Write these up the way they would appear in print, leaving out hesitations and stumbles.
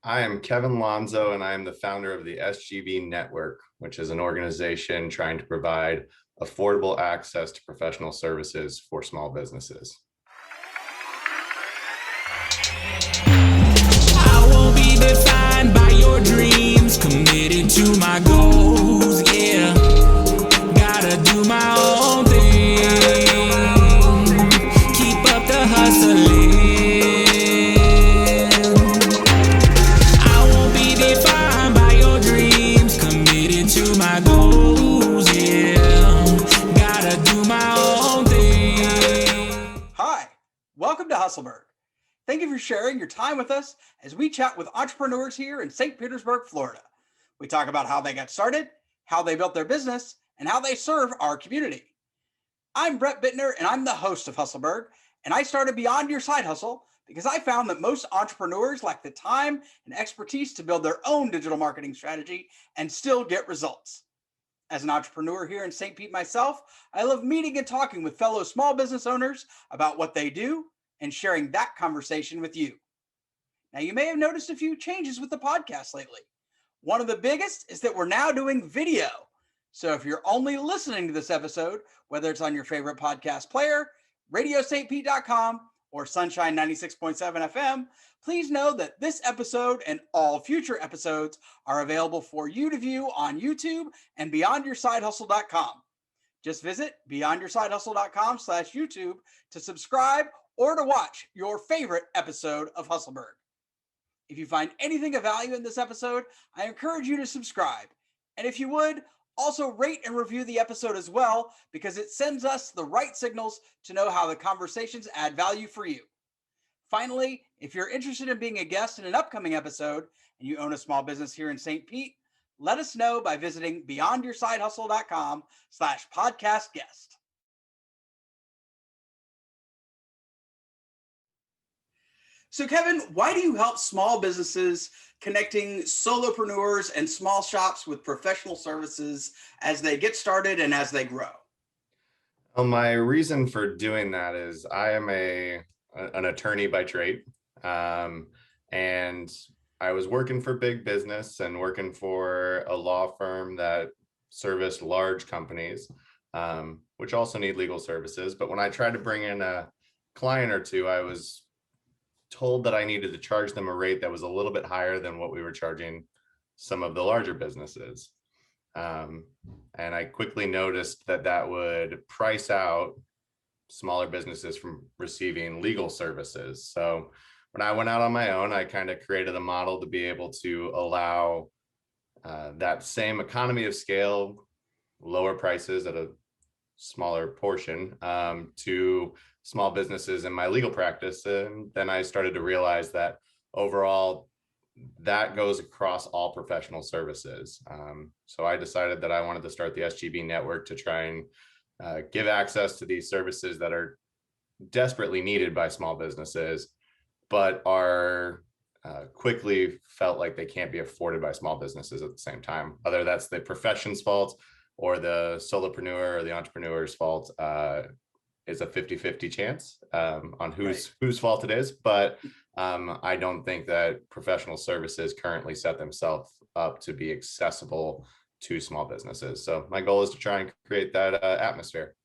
I am Kevin Lonzo, and I am the founder of the SGB Network, which is an organization trying to provide affordable access to professional services for small businesses. I won't be defined by your dreams, committed to my goals, yeah. Gotta do my own thing, keep up the hustling. I won't be defined by your dreams, committed to my goals, yeah. Gotta do my own thing. Hi, welcome to Hustleburg. Thank you for sharing your time with us as we chat with entrepreneurs here in St. Petersburg, Florida. We talk about how they got started, how they built their business, and how they serve our community. I'm Brett Bittner, and I'm the host of Hustleburg, and I started Beyond Your Side Hustle because I found that most entrepreneurs lack the time and expertise to build their own digital marketing strategy and still get results. As an entrepreneur here in St. Pete myself, I love meeting and talking with fellow small business owners about what they do and sharing that conversation with you. Now, you may have noticed a few changes with the podcast lately. One of the biggest is that we're now doing video. So if you're only listening to this episode, whether it's on your favorite podcast player, radiostpete.com, or Sunshine 96.7 FM, please know that this episode and all future episodes are available for you to view on YouTube and beyondyoursidehustle.com. Just visit beyondyoursidehustle.com/YouTube to subscribe or to watch your favorite episode of Hustleburg. If you find anything of value in this episode, I encourage you to subscribe. And if you would, also rate and review the episode as well, because it sends us the right signals to know how the conversations add value for you. Finally, if you're interested in being a guest in an upcoming episode and you own a small business here in St. Pete, let us know by visiting beyondyoursidehustle.com/podcast guest. So Kevin, why do you help small businesses connecting solopreneurs and small shops with professional services as they get started and as they grow? Well, my reason for doing that is I am an attorney by trade, and I was working for big business and working for a law firm that serviced large companies, which also need legal services. But when I tried to bring in a client or two, I was told that I needed to charge them a rate that was a little bit higher than what we were charging some of the larger businesses. And I quickly noticed that that would price out smaller businesses from receiving legal services. So when I went out on my own, I kind of created a model to be able to allow that same economy of scale, lower prices at a smaller portion to small businesses in my legal practice. And then I started to realize that overall, that goes across all professional services. So I decided that I wanted to start the SGB Network to try and give access to these services that are desperately needed by small businesses, but are quickly felt like they can't be afforded by small businesses at the same time. Whether that's the profession's fault or the solopreneur or the entrepreneur's fault, is a 50-50 chance on whose fault it is. But I don't think that professional services currently set themselves up to be accessible to small businesses. So my goal is to try and create that atmosphere.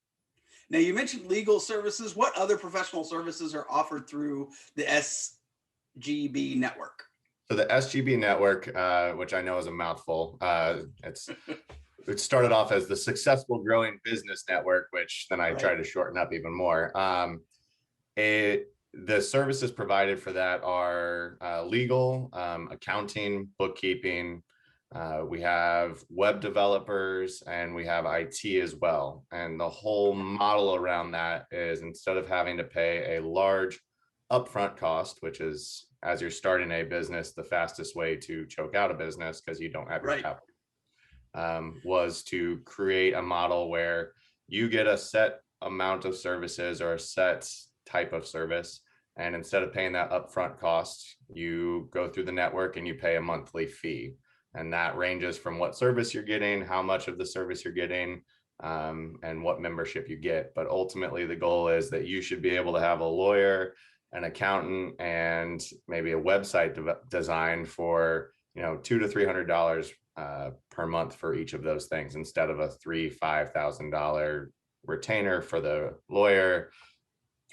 Now, you mentioned legal services. What other professional services are offered through the SGB Network? So the SGB Network, which I know is a mouthful, it started off as the Successful Growing Business Network, which then I tried to shorten up even more. The services provided for that are legal, accounting, bookkeeping. We have web developers, and we have IT as well. And the whole model around that is, instead of having to pay a large upfront cost, which is, as you're starting a business, the fastest way to choke out a business because you don't have your capital, was to create a model where you get a set amount of services or a set type of service. And instead of paying that upfront cost, you go through the network and you pay a monthly fee. And that ranges from what service you're getting, how much of the service you're getting, and what membership you get. But ultimately, the goal is that you should be able to have a lawyer an accountant and maybe a website design for, $200 to $300 per month for each of those things, instead of a $5,000 retainer for the lawyer,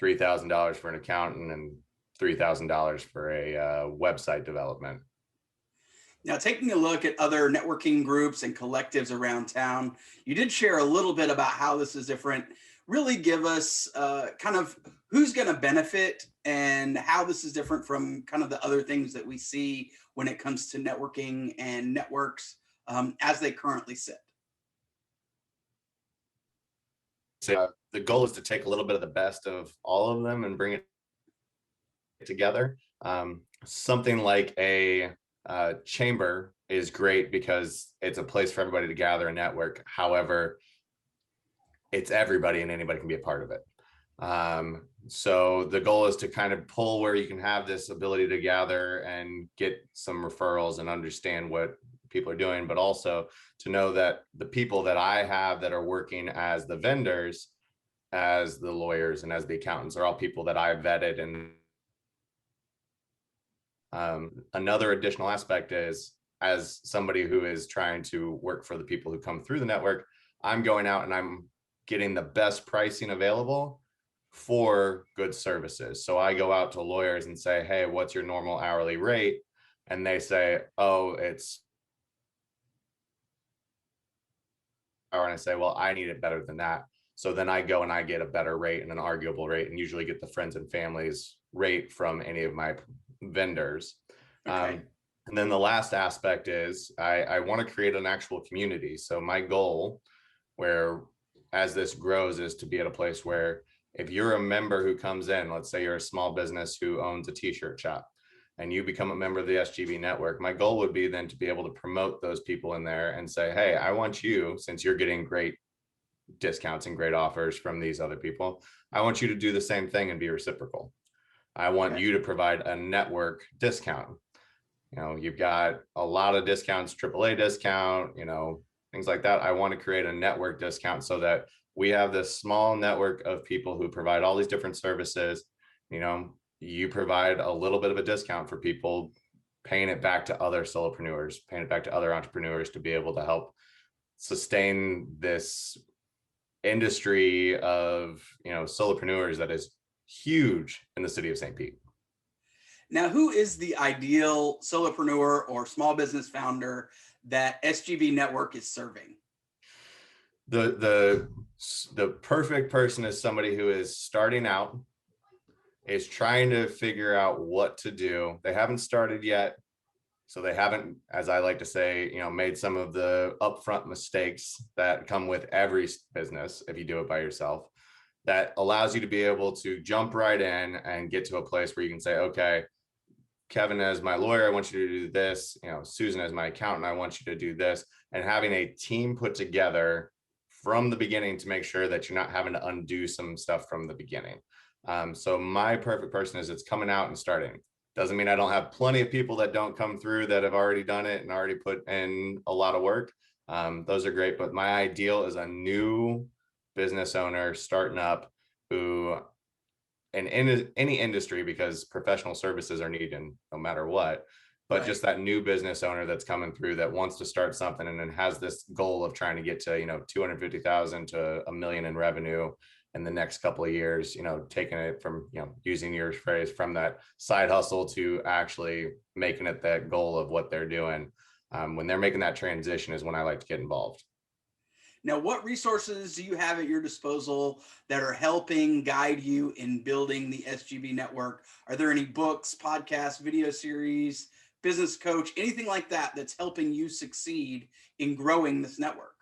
$3,000 for an accountant, and $3,000 for a website development. Now, taking a look at other networking groups and collectives around town, you did share a little bit about how this is different. Really give us kind of who's going to benefit and how this is different from kind of the other things that we see when it comes to networking and networks as they currently sit. So the goal is to take a little bit of the best of all of them and bring it together. Something like a chamber is great because it's a place for everybody to gather and network. However, it's everybody and anybody can be a part of it. So the goal is to kind of pull where you can have this ability to gather and get some referrals and understand what people are doing, but also to know that the people that I have that are working as the vendors, as the lawyers, and as the accountants are all people that I vetted. And another additional aspect is, as somebody who is trying to work for the people who come through the network, I'm going out and I'm getting the best pricing available for good services. So I go out to lawyers and say, hey, what's your normal hourly rate? And they say, oh, it's, and I say, well, I need it better than that. So then I go and I get a better rate and an arguable rate, and usually get the friends and families rate from any of my vendors. Okay. And then the last aspect is I want to create an actual community. So my goal, where as this grows, is to be at a place where if you're a member who comes in, let's say you're a small business who owns a t-shirt shop, and you become a member of the SGB network, my goal would be then to be able to promote those people in there and say, hey, I want you, since you're getting great discounts and great offers from these other people, I want you to do the same thing and be reciprocal. I want you to provide a network discount. You've got a lot of discounts, AAA discount, things like that. I want to create a network discount so that we have this small network of people who provide all these different services. You provide a little bit of a discount for people, paying it back to other solopreneurs, paying it back to other entrepreneurs to be able to help sustain this industry of, solopreneurs that is huge in the city of St. Pete. Now, who is the ideal solopreneur or small business founder that SGB Network is serving? The perfect person is somebody who is starting out, is trying to figure out what to do. They haven't started yet, so they haven't, as I like to say, made some of the upfront mistakes that come with every business if you do it by yourself. That allows you to be able to jump right in and get to a place where you can say, okay, Kevin, as my lawyer, I want you to do this. Susan, as my accountant, I want you to do this. And having a team put together from the beginning to make sure that you're not having to undo some stuff from the beginning. So my perfect person is, it's coming out and starting. Doesn't mean I don't have plenty of people that don't come through that have already done it and already put in a lot of work. Those are great. But my ideal is a new business owner starting up who, in any industry, because professional services are needed no matter what, but just that new business owner that's coming through that wants to start something and then has this goal of trying to get to, 250,000 to $1 million in revenue in the next couple of years, taking it from, using your phrase, from that side hustle to actually making it that goal of what they're doing. When they're making that transition is when I like to get involved. Now, what resources do you have at your disposal that are helping guide you in building the SGB network? Are there any books, podcasts, video series, business coach, anything like that that's helping you succeed in growing this network?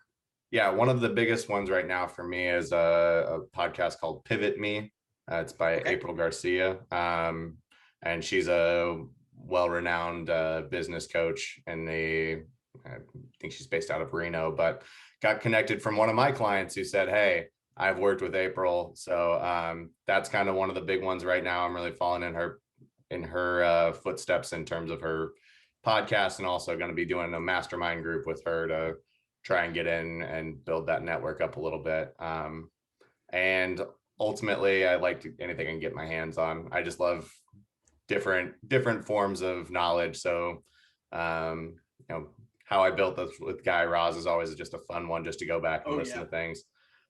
Yeah, one of the biggest ones right now for me is a podcast called Pivot Me. It's by April Garcia. And she's a well-renowned business coach I think she's based out of Reno, but got connected from one of my clients who said, hey, I've worked with April. So that's kind of one of the big ones right now. I'm really following in her footsteps in terms of her podcast, and also going to be doing a mastermind group with her to try and get in and build that network up a little bit. And ultimately I like anything I can get my hands on. I just love different forms of knowledge. So, how I built this with Guy Raz is always just a fun one, just to go back and Oh listen yeah. to things.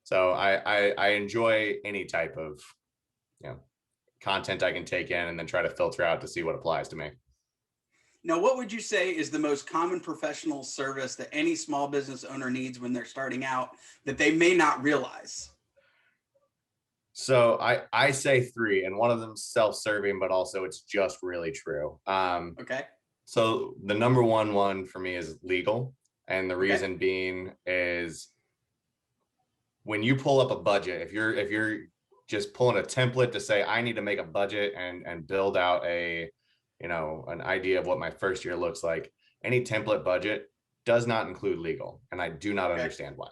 So I enjoy any type of, content I can take in and then try to filter out to see what applies to me. Now, what would you say is the most common professional service that any small business owner needs when they're starting out that they may not realize? So I say three, and one of them's self-serving, but also it's just really true. Okay. So the number one for me is legal. And the Okay. reason being is when you pull up a budget, if you're just pulling a template to say, I need to make a budget and build out an idea of what my first year looks like, any template budget does not include legal. And I do not understand why.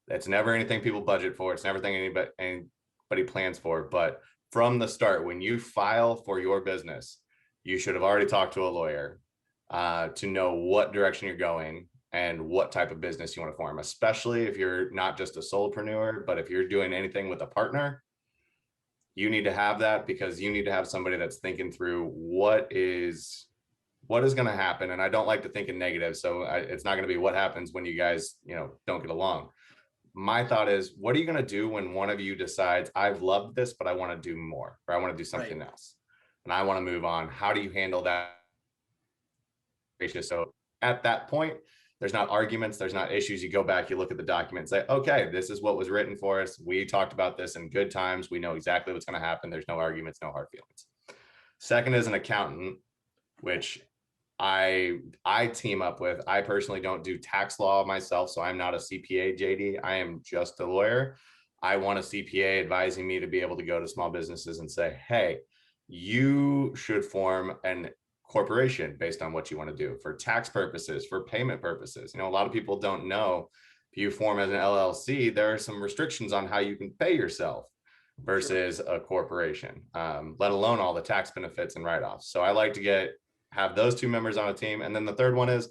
It's never anything people budget for. It's never anything anybody plans for. But from the start, when you file for your business, you should have already talked to a lawyer to know what direction you're going and what type of business you want to form, especially if you're not just a solopreneur, but if you're doing anything with a partner. You need to have that, because you need to have somebody that's thinking through what is going to happen. And I don't like to think in negative. So it's not going to be what happens when you guys, don't get along. My thought is, what are you going to do when one of you decides, I've loved this, but I want to do more, or I want to do something else, and I want to move on? How do you handle that? So at that point, there's not arguments, there's not issues. You go back, you look at the document and say, okay, this is what was written for us. We talked about this in good times. We know exactly what's going to happen. There's no arguments, no hard feelings. Second is an accountant, which I team up with. I personally don't do tax law myself, so I'm not a CPA, JD. I am just a lawyer. I want a CPA advising me to be able to go to small businesses and say, hey, you should form an corporation based on what you want to do for tax purposes, for payment purposes. A lot of people don't know, if you form as an LLC, there are some restrictions on how you can pay yourself versus a corporation, let alone all the tax benefits and write-offs. So I like to have those two members on a team. And then the third one is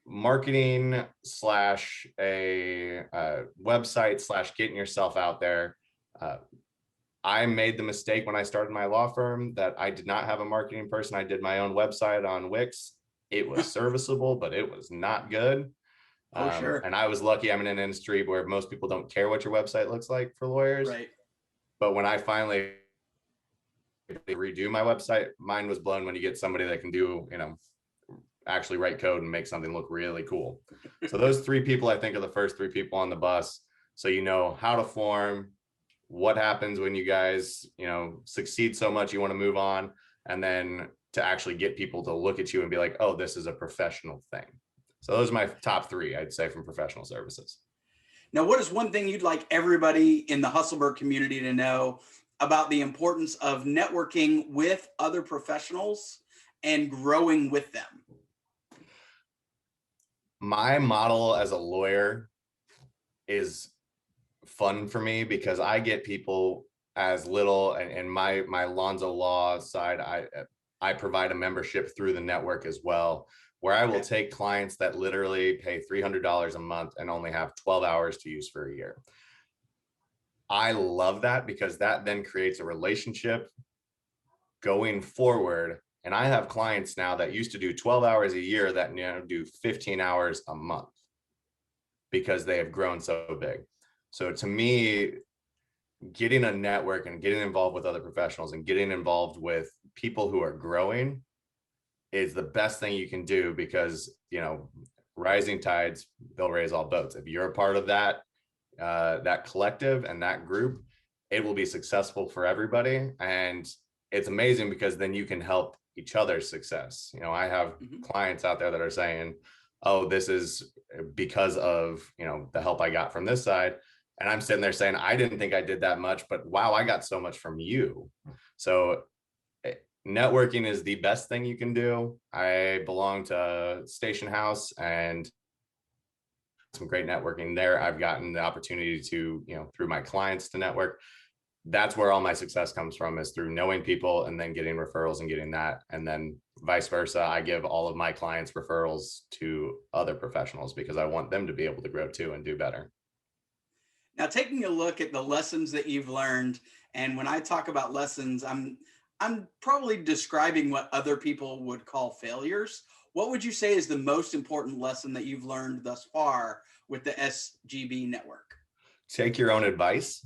marketing / a website / getting yourself out there. I made the mistake when I started my law firm that I did not have a marketing person. I did my own website on Wix. It was serviceable, but it was not good. Sure. And I was lucky. I'm in an industry where most people don't care what your website looks like for lawyers. Right. But when I finally redo my website, mine was blown when you get somebody that can do, actually write code and make something look really cool. So those three people, I think, are the first three people on the bus. So you know how to form, what happens when you guys, succeed so much you want to move on, and then to actually get people to look at you and be like, oh, this is a professional thing. So those are my top three, I'd say, from professional services. Now, what is one thing you'd like everybody in the Hustleburg community to know about the importance of networking with other professionals and growing with them? My model as a lawyer is fun for me because I get people as little, and my Lonzo law side, I provide a membership through the network as well, where I will take clients that literally pay $300 a month and only have 12 hours to use for a year. I love that because that then creates a relationship going forward. And I have clients now that used to do 12 hours a year that now do 15 hours a month because they have grown so big. So to me, getting a network and getting involved with other professionals and getting involved with people who are growing is the best thing you can do, because, rising tides, they'll raise all boats. If you're a part of that collective and that group, it will be successful for everybody. And it's amazing because then you can help each other's success. I have clients out there that are saying, oh, this is because of, the help I got from this side. And I'm sitting there saying, I didn't think I did that much, but wow, I got so much from you. So networking is the best thing you can do. I belong to Station House and some great networking there. I've gotten the opportunity to, through my clients, to network. That's where all my success comes from, is through knowing people and then getting referrals and getting that. And then vice versa. I give all of my clients referrals to other professionals because I want them to be able to grow too and do better. Now, taking a look at the lessons that you've learned, and when I talk about lessons, I'm probably describing what other people would call failures. What would you say is the most important lesson that you've learned thus far with the SGB network? Take your own advice.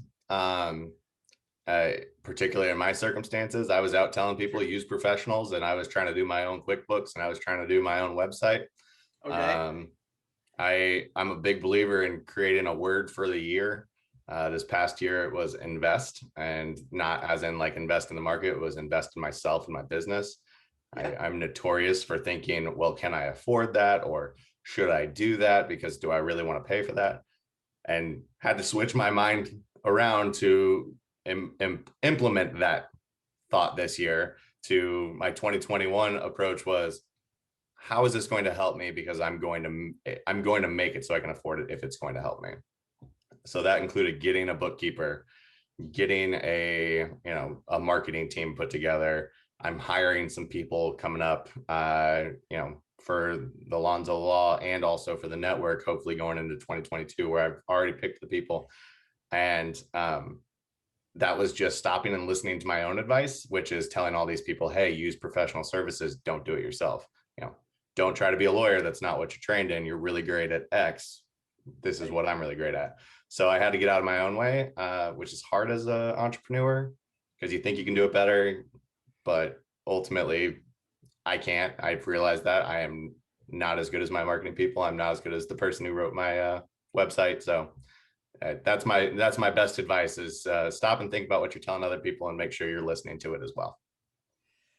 Particularly in my circumstances, I was out telling people to use professionals, and I was trying to do my own QuickBooks, and I was trying to do my own website. Okay. I'm a big believer in creating a word for the year. This past year it was invest, and not as in like invest in the market. It was invest in myself and my business. Yeah. I'm notorious for thinking, well, can I afford that, or should I do that, because do I really want to pay for that? And had to switch my mind around to implement that thought this year. To my 2021 approach was, how is this going to help me, because I'm going to make it so I can afford it if it's going to help me. So that included getting a bookkeeper, getting a marketing team put together. I'm hiring some people coming up, for the Lonzo law, and also for the network, hopefully going into 2022, where I've already picked the people. And that was just stopping and listening to my own advice, which is telling all these people, hey, use professional services, don't do it yourself. Don't try to be a lawyer. That's not what you're trained in. You're really great at X. This is what I'm really great at. So I had to get out of my own way, which is hard as an entrepreneur, because you think you can do it better, but ultimately I can't. I've realized that I am not as good as my marketing people. I'm not as good as the person who wrote my website. So that's my best advice is stop and think about what you're telling other people, and make sure you're listening to it as well.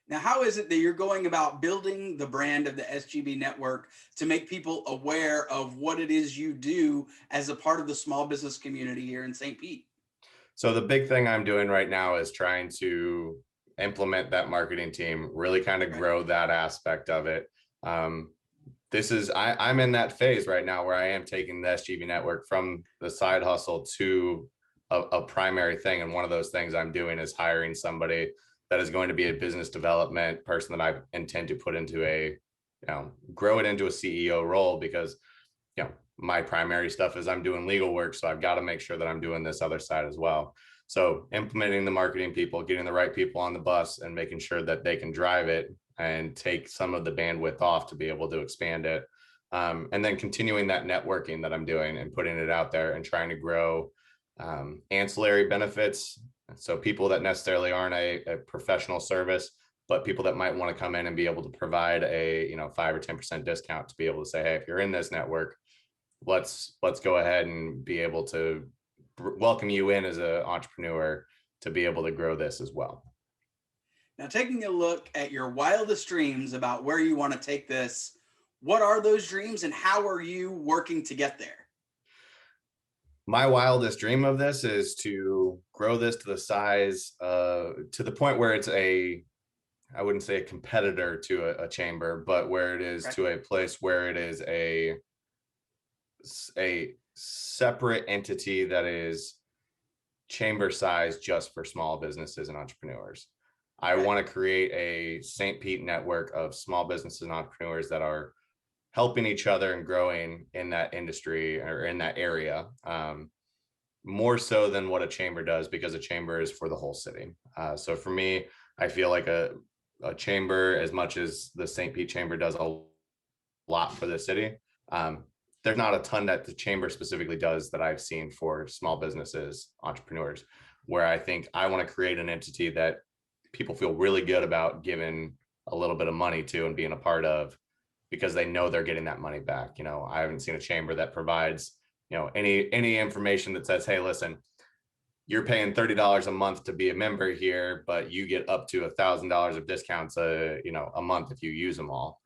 Now, how is it that you're going about building the brand of the SGB network to make people aware of what it is you do as a part of the small business community here in St. Pete? So the big thing I'm doing right now is trying to implement that marketing team, really kind of grow that aspect of it. I'm in that phase right now where I am taking the SGB network from the side hustle to a primary thing. And one of those things I'm doing is hiring somebody that is going to be a business development person that I intend to put into grow it into a CEO role, because, my primary stuff is I'm doing legal work. So I've got to make sure that I'm doing this other side as well. So implementing the marketing people, getting the right people on the bus, and making sure that they can drive it and take some of the bandwidth off to be able to expand it. And then continuing that networking that I'm doing and putting it out there and trying to grow ancillary benefits. So people that necessarily aren't a professional service, but people that might want to come in and be able to provide a 5 or 10% discount to be able to say, hey, if you're in this network, let's go ahead and be able to welcome you in as an entrepreneur to be able to grow this as well. Now, taking a look at your wildest dreams about where you want to take this, what are those dreams and how are you working to get there? My wildest dream of this is to grow this to the size, to the point where it's I wouldn't say a competitor to a chamber, but where it is to a place where it is a separate entity that is chamber size just for small businesses and entrepreneurs. I want to create a St. Pete network of small businesses and entrepreneurs that are helping each other and growing in that industry or in that area, more so than what a chamber does, because a chamber is for the whole city. So for me, I feel like a chamber, as much as the St. Pete Chamber does a lot for the city, there's not a ton that the chamber specifically does that I've seen for small businesses, entrepreneurs, where I think I want to create an entity that people feel really good about giving a little bit of money to and being a part of, because they know they're getting that money back. I haven't seen a chamber that provides, any information that says, hey, listen, you're paying $30 a month to be a member here, but you get up to $1,000 of discounts a month if you use them all.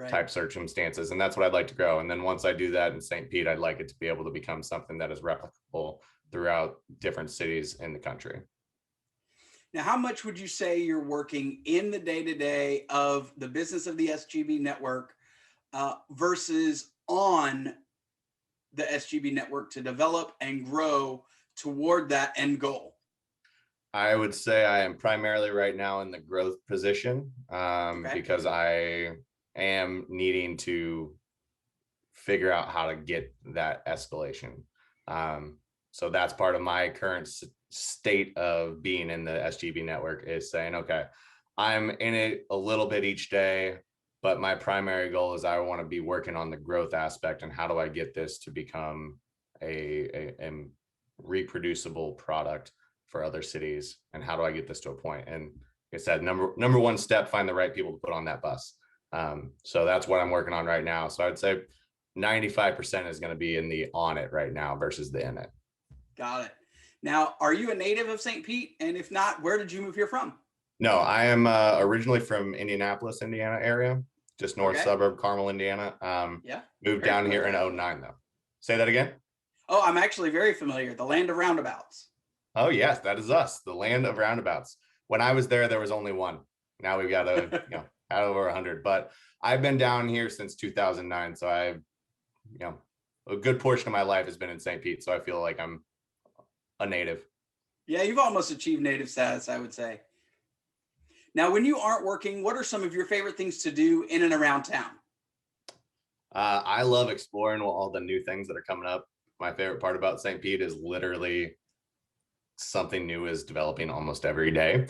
Type circumstances. And that's what I'd like to grow. And then once I do that in St. Pete, I'd like it to be able to become something that is replicable throughout different cities in the country. Now, how much would you say you're working in the day-to-day of the business of the SGB network versus on the SGB network to develop and grow toward that end goal? I would say I am primarily right now in the growth position, because I am needing to figure out how to get that escalation. So that's part of my current state of being in the SGB network, is saying, okay, I'm in it a little bit each day, but my primary goal is I want to be working on the growth aspect and how do I get this to become a reproducible product for other cities, and how do I get this to a point? And like I said, number one step, find the right people to put on that bus. So that's what I'm working on right now. So I'd say 95% is going to be in the on it right now versus the in it. Got it. Now, are you a native of St. Pete? And if not, where did you move here from? No, I am originally from Indianapolis, Indiana area, just north suburb, Carmel, Indiana. Yeah. Moved down here in 2009 though. Say that again. Oh, I'm actually very familiar. The land of roundabouts. Oh yes, that is us, the land of roundabouts. When I was there was only one. Now we've got over 100. But I've been down here since 2009, so I've a good portion of my life has been in St. Pete, so I feel like I'm a native. Yeah, you've almost achieved native status, I would say. Now, when you aren't working, what are some of your favorite things to do in and around town? I love exploring all the new things that are coming up. My favorite part about St. Pete is literally something new is developing almost every day.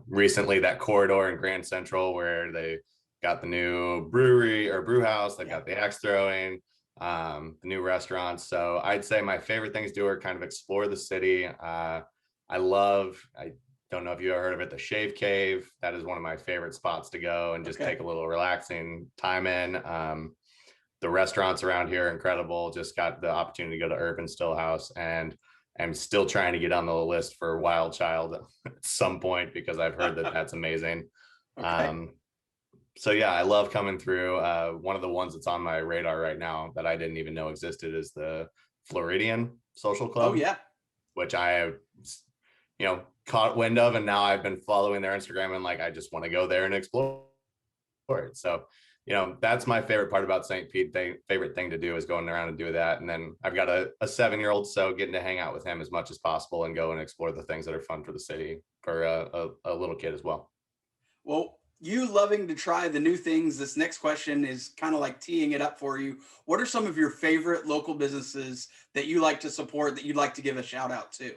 Recently that corridor in Grand Central where they got the new brewery or brew house, they got the axe throwing, the new restaurants. So I'd say my favorite things to do are kind of explore the city. I don't know if you ever heard of it, the Shave Cave. That is one of my favorite spots to go and just take a little relaxing time in. The restaurants around here are incredible. Just got the opportunity to go to Urban Stillhouse, and I'm still trying to get on the list for Wild Child at some point because I've heard that that's amazing. So yeah, I love coming through. One of the ones that's on my radar right now that I didn't even know existed is the Floridian Social Club. Oh yeah, which I have, caught wind of, and now I've been following their Instagram and I just want to go there and explore it. So, that's my favorite part about St. Pete. Favorite thing to do is going around and do that. And then I've got a 7-year-old, so getting to hang out with him as much as possible and go and explore the things that are fun for the city for a little kid as well. Well, you loving to try the new things, this next question is kind of like teeing it up for you. What are some of your favorite local businesses that you like to support, that you'd like to give a shout out to?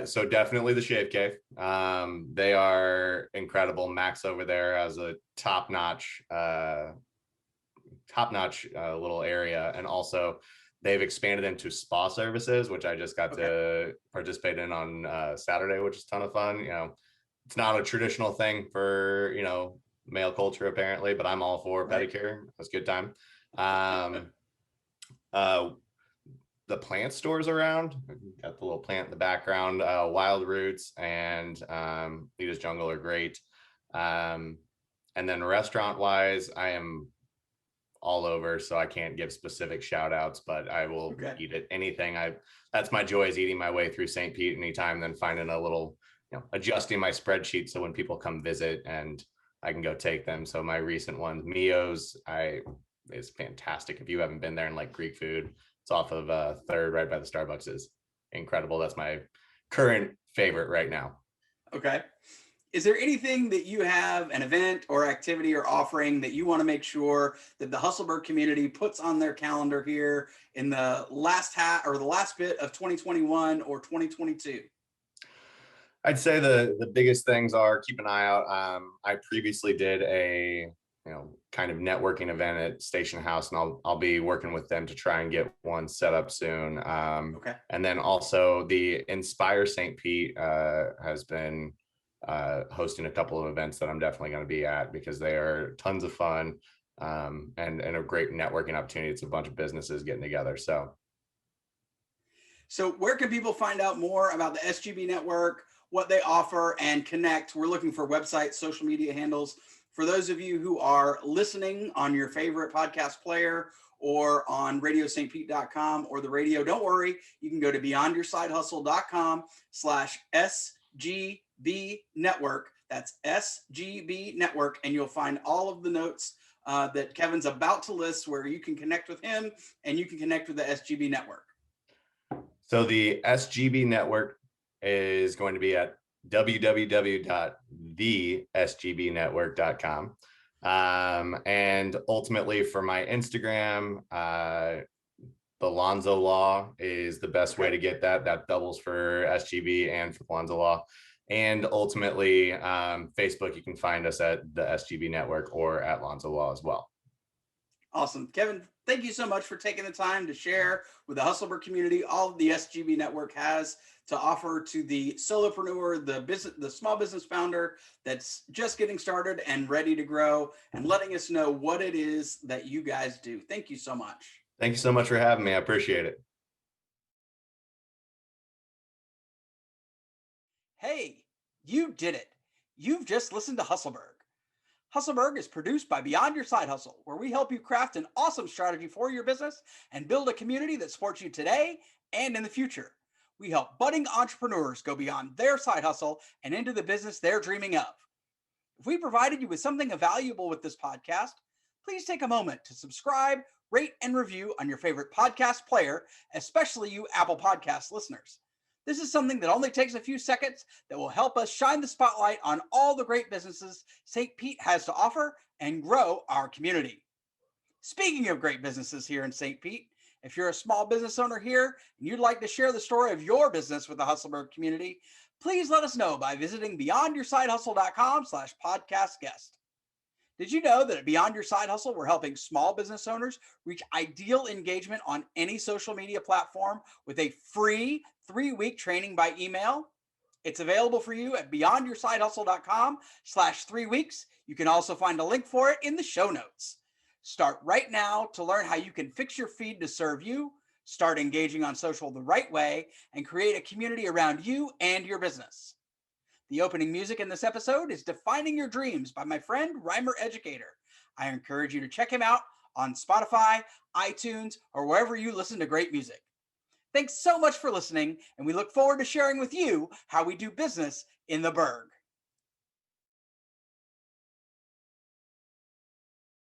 So definitely the Shave Cave. They are incredible. Max over there has a top-notch little area, and also they've expanded into spa services, which I just got to participate in on Saturday, which is a ton of fun. It's not a traditional thing for male culture apparently, but I'm all for pedicure. It's a good time. The plant stores around, got the little plant in the background, Wild Roots and Lita's Jungle are great. And then restaurant wise, I am all over, so I can't give specific shout outs, but I will eat at anything. That's my joy, is eating my way through St. Pete anytime, then finding a little, adjusting my spreadsheet so when people come visit and I can go take them. So my recent one, Mio's, is fantastic. If you haven't been there and like Greek food, it's off of 3rd, right by the Starbucks, is incredible. That's my current favorite right now. Okay. Is there anything that you have, an event or activity or offering that you want to make sure that the Hustleburg community puts on their calendar here in the last bit of 2021 or 2022? I'd say the biggest things are keep an eye out. I previously did a kind of networking event at Station House, and I'll be working with them to try and get one set up soon. And then also the Inspire St. Pete has been hosting a couple of events that I'm definitely going to be at because they are tons of fun and a great networking opportunity. It's a bunch of businesses getting together. So where can people find out more about the SGB network, what they offer, and connect? We're looking for websites, social media handles. For those of you who are listening on your favorite podcast player or on radiostpete.com or the radio, don't worry. You can go to beyondyoursidehustle.com/SGB Network. That's SGB Network. And you'll find all of the notes that Kevin's about to list where you can connect with him and you can connect with the SGB Network. So the SGB Network is going to be at www.thesgbnetwork.com. And ultimately for my Instagram, the the Lonzo law is the best way to get that. That doubles for SGB and for Lonzo law. And ultimately, Facebook, you can find us at the SGB Network or at Lonzo Law as well. Awesome. Kevin, thank you so much for taking the time to share with the Hustleburg community all the SGB Network has to offer to the solopreneur, the small business founder that's just getting started and ready to grow, and letting us know what it is that you guys do. Thank you so much. Thank you so much for having me. I appreciate it. Hey, you did it. You've just listened to Hustleburg. Hustleburg is produced by Beyond Your Side Hustle, where we help you craft an awesome strategy for your business and build a community that supports you today and in the future. We help budding entrepreneurs go beyond their side hustle and into the business they're dreaming of. If we provided you with something valuable with this podcast, please take a moment to subscribe, rate, and review on your favorite podcast player, especially you Apple Podcast listeners. This is something that only takes a few seconds that will help us shine the spotlight on all the great businesses St. Pete has to offer and grow our community. Speaking of great businesses here in St. Pete, if you're a small business owner here and you'd like to share the story of your business with the Hustleburg community, please let us know by visiting beyondyoursidehustle.com/podcast guest. Did you know that at Beyond Your Side Hustle, we're helping small business owners reach ideal engagement on any social media platform with a free 3-week training by email? It's available for you at beyondyoursidehustle.com/3weeks. You can also find a link for it in the show notes. Start right now to learn how you can fix your feed to serve you, start engaging on social the right way, and create a community around you and your business. The opening music in this episode is Defining Your Dreams by my friend Rhymer Educator. I encourage you to check him out on Spotify, iTunes, or wherever you listen to great music. Thanks so much for listening, and we look forward to sharing with you how we do business in the Burg.